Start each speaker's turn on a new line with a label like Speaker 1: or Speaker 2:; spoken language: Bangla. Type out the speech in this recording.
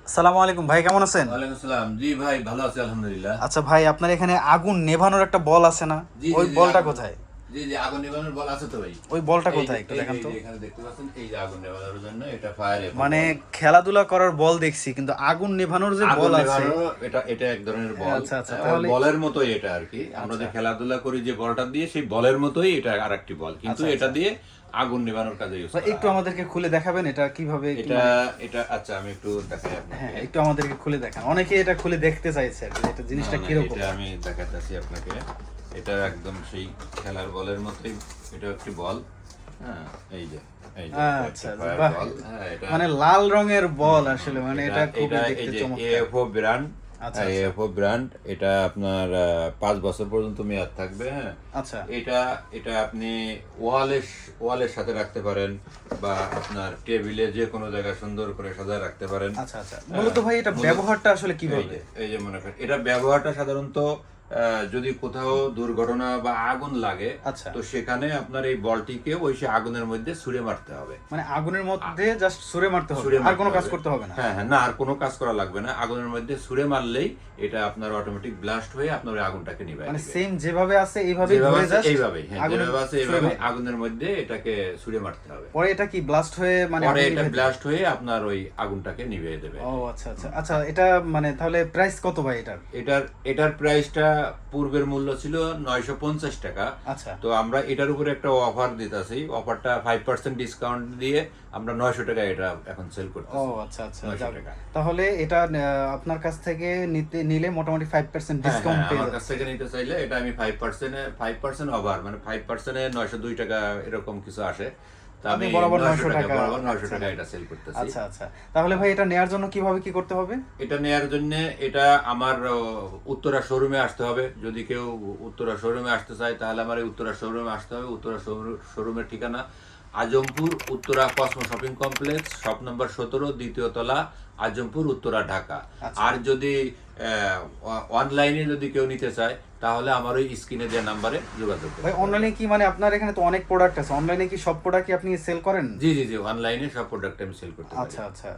Speaker 1: আসসালামু আলাইকুম ভাই, কেমন আছেন?
Speaker 2: ওয়ালাইকুম আসসালাম। জি ভাই, ভালো আছি আলহামদুলিল্লাহ।
Speaker 1: আচ্ছা ভাই, আপনার এখানে আগুন নেভানোর একটা বল আছে না?
Speaker 2: জি জি
Speaker 1: ওই
Speaker 2: জি
Speaker 1: বলটা
Speaker 2: আগুন,
Speaker 1: কোথায়?
Speaker 2: জি জি আগুন নেভানোর বল আছে তো ভাই।
Speaker 1: ওই বলটা
Speaker 2: এই যে
Speaker 1: কোথায় একটু
Speaker 2: এই যে
Speaker 1: দেখান
Speaker 2: এই
Speaker 1: তো।
Speaker 2: যে এখানে দেখতে পাচ্ছেন, এই যে আগুন নেভানোর জন্য এটা ফায়ার এফ
Speaker 1: মানে
Speaker 2: বল।
Speaker 1: খেলাধুলা করার বল দেখছি, কিন্তু আগুন নেভানোর যে
Speaker 2: আগুন
Speaker 1: বল আছে।
Speaker 2: নেভানোর এটা এটা এক ধরনের বল।
Speaker 1: আচ্ছা আচ্ছা,
Speaker 2: ওই
Speaker 1: তাহলে
Speaker 2: বলের মতোই এটা আর কি। আমরা যে
Speaker 1: আচ্ছা
Speaker 2: খেলাধুলা করি যে বলটা দিয়ে, সেই বলের মতোই এটা আরেকটি বল, কিন্তু
Speaker 1: আচ্ছা
Speaker 2: এটা
Speaker 1: আচ্ছা,
Speaker 2: দিয়ে আগুন নেভানোর কাজে ইউজ
Speaker 1: ভাই
Speaker 2: করা
Speaker 1: একটু
Speaker 2: হয়।
Speaker 1: আমাদেরকে খুলে দেখাবেন এটা কিভাবে
Speaker 2: এটা
Speaker 1: মানে।
Speaker 2: এটা আচ্ছা, আমি একটু দেখাই আপনাকে।
Speaker 1: হ্যাঁ, একটু আমাদেরকে খুলে দেখান, অনেকে এটা খুলে দেখতে চাইছে আর কি, এটা
Speaker 2: না
Speaker 1: জিনিসটা
Speaker 2: না,
Speaker 1: কিরকম।
Speaker 2: এটা আমি দেখাতেছি আপনাকে। এটা একদম সেই খেলার বলের মতোই। এটা একটি বল। হ্যাঁ, এই যে এই যে এটা
Speaker 1: আচ্ছা
Speaker 2: একটা
Speaker 1: আচ্ছা,
Speaker 2: ফায়ার
Speaker 1: বাহ,
Speaker 2: বল। হ্যাঁ, এটা
Speaker 1: মানে লাল রঙের বল আসলে, মানে
Speaker 2: এটা
Speaker 1: এটা খুবই
Speaker 2: এটা এই
Speaker 1: দেখতে
Speaker 2: যে
Speaker 1: চমৎকার।
Speaker 2: AFO brand.
Speaker 1: আচ্ছা আচ্ছা
Speaker 2: এএফও ব্র্যান্ড, এটা আপনার 5 বছর পর্যন্ত মেয়াদ থাকবে। হ্যাঁ,
Speaker 1: আচ্ছা
Speaker 2: এটা এটা আপনি ওয়ালের সাথে রাখতে পারেন, বা আপনার টেবিলে যে কোনো জায়গায় সুন্দর করে সাজায় রাখতে পারেন।
Speaker 1: আচ্ছা আচ্ছা, মূলত ভাই এটা ব্যবহারটা আসলে
Speaker 2: এই
Speaker 1: কিভাবে?
Speaker 2: যে এই যে মনে করেন, এটা ব্যবহারটা সাধারণত যদি কোথাও দুর্ঘটনা বা আগুন লাগে,
Speaker 1: আচ্ছা,
Speaker 2: তো সেখানে আপনার এই বলটিকে ওই সে আগুনের মধ্যে ছুঁড়ে মারতে হবে।
Speaker 1: মানে আগুনের মধ্যে জাস্ট ছুঁড়ে মারতে হবে,
Speaker 2: ছুঁড়ে
Speaker 1: আর
Speaker 2: মারতে
Speaker 1: কোনো কাজ
Speaker 2: হবে।
Speaker 1: করতে হবে না?
Speaker 2: হ্যাঁ হ্যাঁ, না আর কোনো কাজ করা লাগবে না। আগুনের মধ্যে ছুঁড়ে মারলেই এটা আপনার অটোমেটিক ব্লাস্ট হয়ে আপনার ওই আগুনটাকে নিভায়
Speaker 1: মানে
Speaker 2: দিবে।
Speaker 1: সেম যেভাবে আছে এইভাবেই
Speaker 2: যেভাবে
Speaker 1: ধরে
Speaker 2: আছে
Speaker 1: জাস্ট
Speaker 2: এইভাবেই, হ্যাঁ
Speaker 1: আগুনে
Speaker 2: যেভাবে আছে
Speaker 1: ছুঁড়ে
Speaker 2: এইভাবে
Speaker 1: মারতে হবে।
Speaker 2: আগুনের মধ্যে এটাকে ছুঁড়ে মারতে হবে।
Speaker 1: পরে এটা কি ব্লাস্ট হয়ে মানে
Speaker 2: পরে
Speaker 1: আগুন
Speaker 2: এটা
Speaker 1: নিভে দিবে?
Speaker 2: ব্লাস্ট হয়ে আপনার ওই আগুনটাকে নিভিয়ে দেবে।
Speaker 1: ও আচ্ছা আচ্ছা আচ্ছা, এটা মানে তাহলে প্রাইস কত ভাই এটার?
Speaker 2: এটার প্রাইসটা পূর্বের মূল্য ছিল 950 টাকা।
Speaker 1: আচ্ছা,
Speaker 2: তো আমরা এটার উপরে একটা অফার দিতেছি। অফারটা 5% ডিসকাউন্ট দিয়ে আমরা 900 টাকা এটা এখন সেল
Speaker 1: ও
Speaker 2: করতেছি।
Speaker 1: আচ্ছা আচ্ছা,
Speaker 2: 900
Speaker 1: যাক।
Speaker 2: টাকা।
Speaker 1: তাহলে এটা আপনার কাছ থেকে নিলে মোটামুটি 5%
Speaker 2: হ্যাঁ
Speaker 1: ডিসকাউন্ট
Speaker 2: হ্যাঁ,
Speaker 1: পেয়ে
Speaker 2: আমার কাছ
Speaker 1: যাচ্ছে।
Speaker 2: থেকে নিতে চাইলে এটা আমি 5% ওভার, মানে 5% 902 টাকা এরকম কিছু আসে। তা
Speaker 1: আপনি
Speaker 2: আমি
Speaker 1: বরাবর
Speaker 2: 900
Speaker 1: 900
Speaker 2: টাকা,
Speaker 1: টাকা
Speaker 2: বরাবর 900
Speaker 1: রাখছেন।
Speaker 2: টাকা এটা সেল করতেছি।
Speaker 1: আচ্ছা আচ্ছা, তাহলে ভাই এটা নেয়ার জন্য কিভাবে কি করতে হবে?
Speaker 2: এটা নেয়ার জন্য এটা আমার উত্তরা শোরুমে আসতে হবে। যদি কেউ উত্তরা শোরুমে আসতে চায়, তাহলে আমার এই উত্তরা শোরুমে আসতে হবে। উত্তরা শোরুমের ঠিকানা Azampur, Uttara Cosmo shopping complex, shop number 17, দ্বিতীয় তলা, আজমপুর, উত্তরা, ঢাকা।
Speaker 1: আচ্ছা
Speaker 2: আর যদি অনলাইনে যদি কেউ নিতে চায়, তাহলে আমার ওই স্ক্রিনে দেওয়া নাম্বারে যোগাযোগ করতে
Speaker 1: ভাই,
Speaker 2: হবে।
Speaker 1: অনলাইনে কি মানে আপনার এখানে তো অনেক প্রোডাক্ট আছে, অনলাইনে কি সব প্রোডাক্ট কি আপনি সেল করেন?
Speaker 2: জি জি জি, অনলাইনে সব প্রোডাক্ট আমি সেল করতে পারি।
Speaker 1: আচ্ছা আচ্ছা,